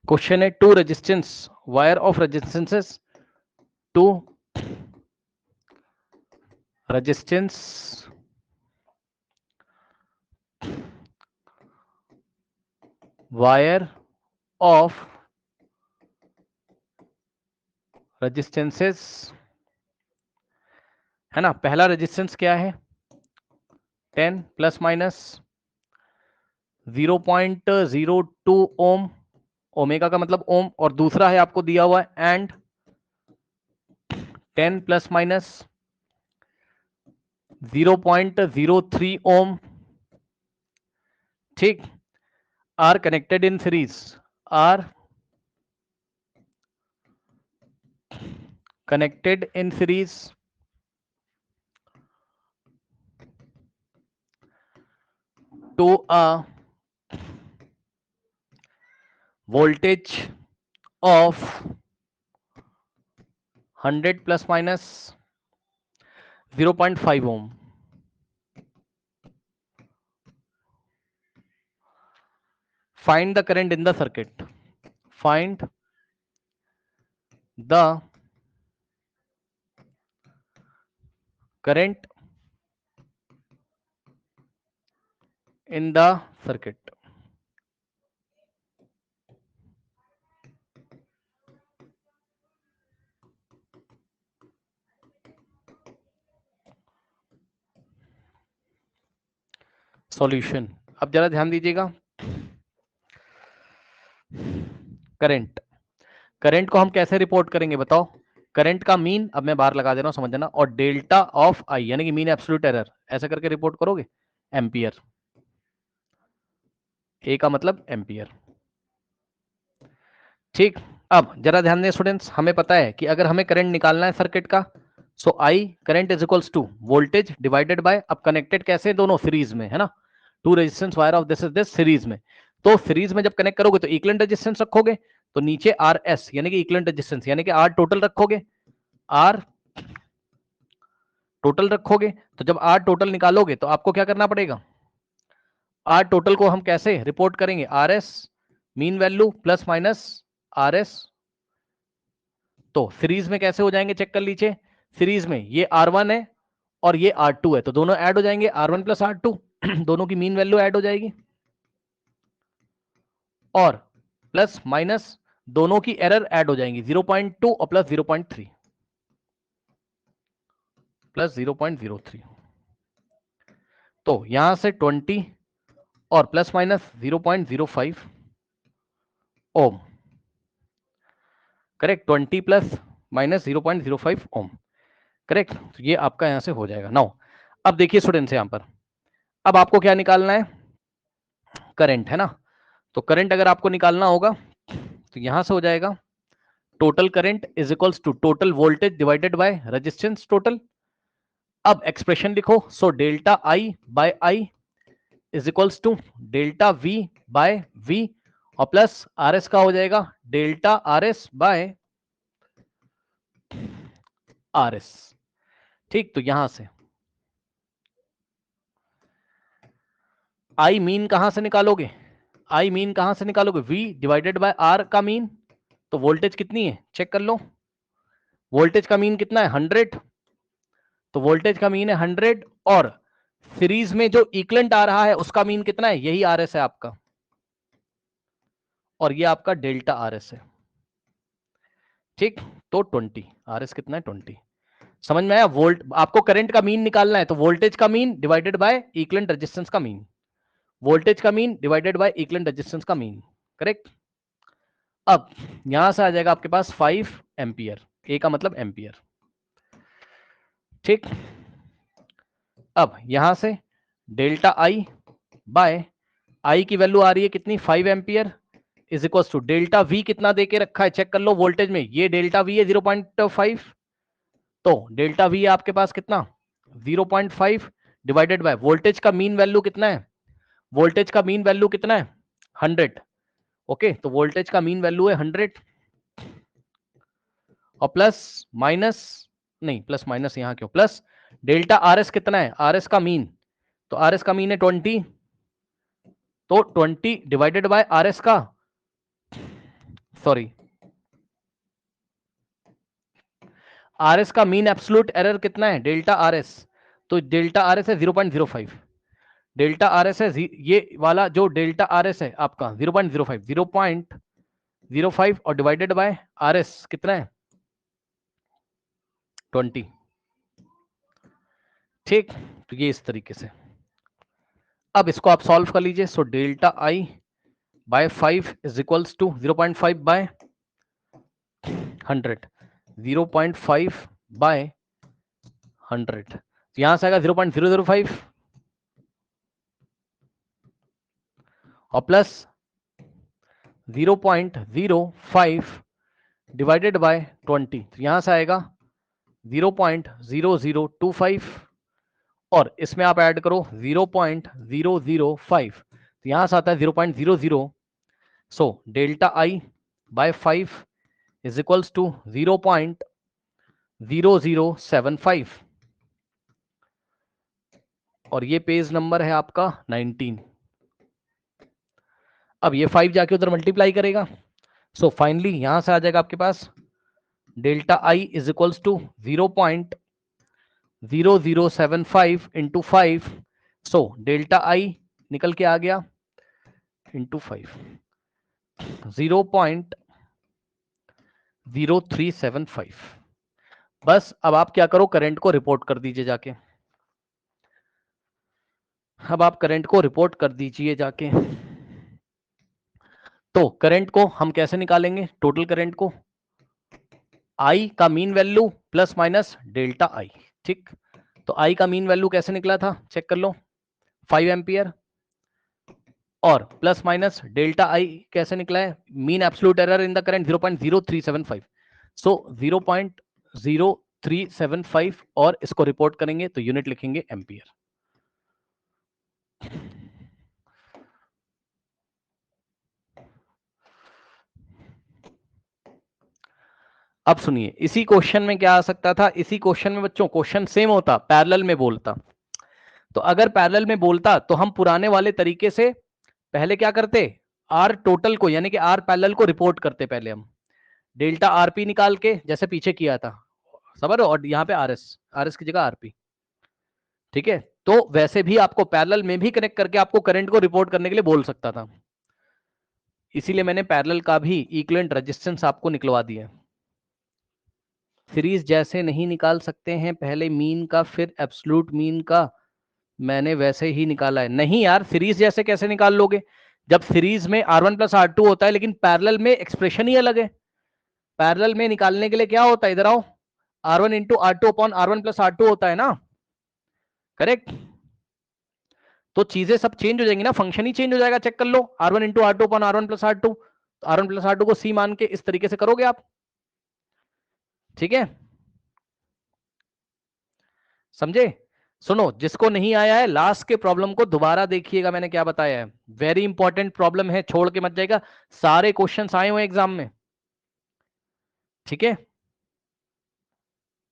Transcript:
Question है two resistance wire of resistances two resistance wire of resistances, है ना। पहला रेजिस्टेंस क्या है 10 प्लस माइनस 0.02 ओम, ओमेगा का मतलब ओम, और दूसरा है आपको दिया हुआ है एंड 10 प्लस माइनस 0.03 ओम, ठीक, are connected in series, are connected in series to a voltage of 100 plus minus 0.5 ohm. Find the current in the circuit. Find the current in the circuit. Solution, अब जरा ध्यान दीजिएगा। Current, current को हम कैसे report करेंगे बताओ। Current का मीन, अब मैं बाहर लगा दे रहा हूं समझ जाना, और डेल्टा ऑफ आई यानी कि मीन एब्सोल्यूट एरर, ऐसा करके रिपोर्ट करोगे। एम्पियर, ए का मतलब एम्पियर, ठीक। अब जरा ध्यान दें स्टूडेंट्स, हमें पता है कि अगर हमें करंट निकालना है सर्किट का, so I current is equals to voltage divided by, अब कनेक्टेड कैसे दोनों सीरीज में, है ना। Two resistance wire off this is this series में, तो सीरीज में जब कनेक्ट करोगे तो इक्विवेलेंट रेजिस्टेंस रखोगे, तो नीचे आर एस यानी कि इक्विवेलेंट रेजिस्टेंस यानी कि आर टोटल रखोगे, आर टोटल रखोगे, तो जब आर टोटल निकालोगे तो आपको क्या करना पड़ेगा, आर टोटल को हम कैसे रिपोर्ट करेंगे, R S mean value plus minus R S, तो सीरीज में कैसे हो जाएंगे चेक कर लीजिए। सीरीज में ये R1 है और ये R2 है, तो दोनों ऐड हो जाएंगे, R1 प्लस R2 दोनों की मीन वैल्यू ऐड हो जाएगी, और प्लस माइनस दोनों की एरर ऐड हो जाएंगी, 0.2 और प्लस 0.3, प्लस 0.03, तो यहां से 20 और प्लस माइनस 0.05 ओम, करेक्ट, 20 प्लस माइनस 0.05 ओम, करेक्ट। तो ये आपका यहां से हो जाएगा। नाउ अब देखिए स्टूडेंट्स, यहां पर अब आपको क्या निकालना है, करंट, है ना। तो करंट अगर आपको निकालना होगा तो यहां से हो जाएगा total current is equals to total voltage divided by resistance total. अब एक्सप्रेशन लिखो, so delta I by I is equals to delta V by V, और प्लस आर एस का हो जाएगा delta R S by R S, ठीक। तो यहां से आई मीन कहां से निकालोगे, आई मीन कहां से निकालोगे, वी डिवाइडेड बाय आर का मीन, तो वोल्टेज कितनी है चेक कर लो, वोल्टेज का मीन कितना है 100, तो वोल्टेज का मीन है 100, और सीरीज में जो इक्विवेलेंट आ रहा है उसका मीन कितना है, यही आर एस है आपका, और ये आपका डेल्टा आर एस है, ठीक। तो 20, आर एस कितना है 20, समझ में आया। वोल्ट आपको करंट का मीन निकालना है, तो वोल्टेज का mean divided by equivalent resistance का मीन, वोल्टेज का mean divided by equivalent resistance का मीन, करेक्ट। अब यहां से आ जाएगा आपके पास 5 एम्पियर, ए का मतलब एम्पियर, ठीक। अब यहां से डेल्टा आई बाय आई की वैल्यू आ रही है कितनी 5 ampere is equal to delta V कितना देके रखा है चेक कर लो, वोल्टेज में ये डेल्टा वी है 0.5, तो डेल्टा वी है आपके पास कितना 0.5 डिवाइडेड बाय वोल्टेज का मीन वैल्यू कितना है, वोल्टेज का मीन वैल्यू कितना है 100, ओके। तो वोल्टेज का मीन वैल्यू है 100, और प्लस माइनस, नहीं प्लस माइनस यहां क्यों, प्लस डेल्टा आर एस कितना है, आर एस का मीन, तो आर एस का मीन है 20, तो 20 डिवाइडेड बाय आर एस का सॉरी, RS का मीन एब्सोल्यूट एरर कितना है, डेल्टा RS, तो डेल्टा RS है 0.05, डेल्टा RS है ये वाला जो डेल्टा RS है आपका 0.05 और डिवाइडेड बाय RS कितना है 20। ठीक, तो ये इस तरीके से। अब इसको आप सॉल्व कर लीजिए। So delta I by 5 is equals to 0.5 by 100, 0.5 by 100, तो यहां से आएगा 0.005 और प्लस 0.05 डिवाइडेड बाय 20, तो यहां से आएगा 0.0025 और इसमें आप ऐड करो 0.005, तो यहां से आता है 0.00। So delta I by 5 is equals to 0.0075 और ये पेज नंबर है आपका 19। अब ये 5 जाके उधर मल्टीप्लाई करेगा। सो फाइनली यहां से आ जाएगा आपके पास delta I is equals to 0.0075 into 5। So delta I निकल के आ गया इंटू 5, 0.0375। बस अब आप क्या करो, करंट को रिपोर्ट कर दीजिए जाके। अब आप करंट को रिपोर्ट कर दीजिए जाके। तो करंट को हम कैसे निकालेंगे, टोटल करंट को I का mean value plus minus delta I। ठीक, तो I का मीन वैल्यू कैसे निकला था, चेक कर लो, 5 एम्पियर, और प्लस माइनस डेल्टा I कैसे निकला है, mean absolute error in the current 0.0375, सो 0.0375 और इसको रिपोर्ट करेंगे तो यूनिट लिखेंगे एम्पियर। अब सुनिए, इसी क्वेश्चन में क्या आ सकता था, इसी क्वेश्चन में बच्चों क्वेश्चन सेम होता, पैरेलल में बोलता। तो अगर पैरेलल में बोलता तो हम पुराने वाले तरीके से पहले क्या करते, आर टोटल को यानी कि आर पैरेलल को रिपोर्ट करते, पहले हम डेल्टा आरपी निकाल के जैसे पीछे किया था, समझ रहे हो, और यहाँ पे आरएस की जगह आरपी। ठीक है, तो वैसे भी आपको पैरेलल में भी कनेक्ट करके आपको करंट को रिपोर्ट करने के लिए बोल सकता था, इसीलिए मैंने पैरेलल का भी इक्विवेलेंट रेजिस्टेंस आपको निकलवा दिया। सीरीज जैसे नहीं निकाल सकते हैं, पहले मीन का फिर एब्सोल्यूट मीन का, मैंने वैसे ही निकाला है। नहीं यार, सीरीज जैसे कैसे निकाल लोगे, जब सीरीज में R1 प्लस R2 होता है, लेकिन पैरेलल में एक्सप्रेशन ही अलग है। पैरेलल में निकालने के लिए क्या होता है, इधर आओ, R1 into R2 upon R1 plus R2 होता है ना, करेक्ट। तो चीजें सब चेंज हो जाएंगी ना, फंक्शन ही चेंज हो जाएगा, चेक कर लो, R1 into R2 upon R1 plus R2, R1 plus R2 को C मान के इस तरीके से करोगे आप, ठीक है, समझे। सुनो, जिसको नहीं आया है लास्ट के प्रॉब्लम को दोबारा देखिएगा, मैंने क्या बताया है, वेरी इंपॉर्टेंट प्रॉब्लम है, छोड़ के मत जाएगा, सारे क्वेश्चंस आए हुए एग्जाम में, ठीक है।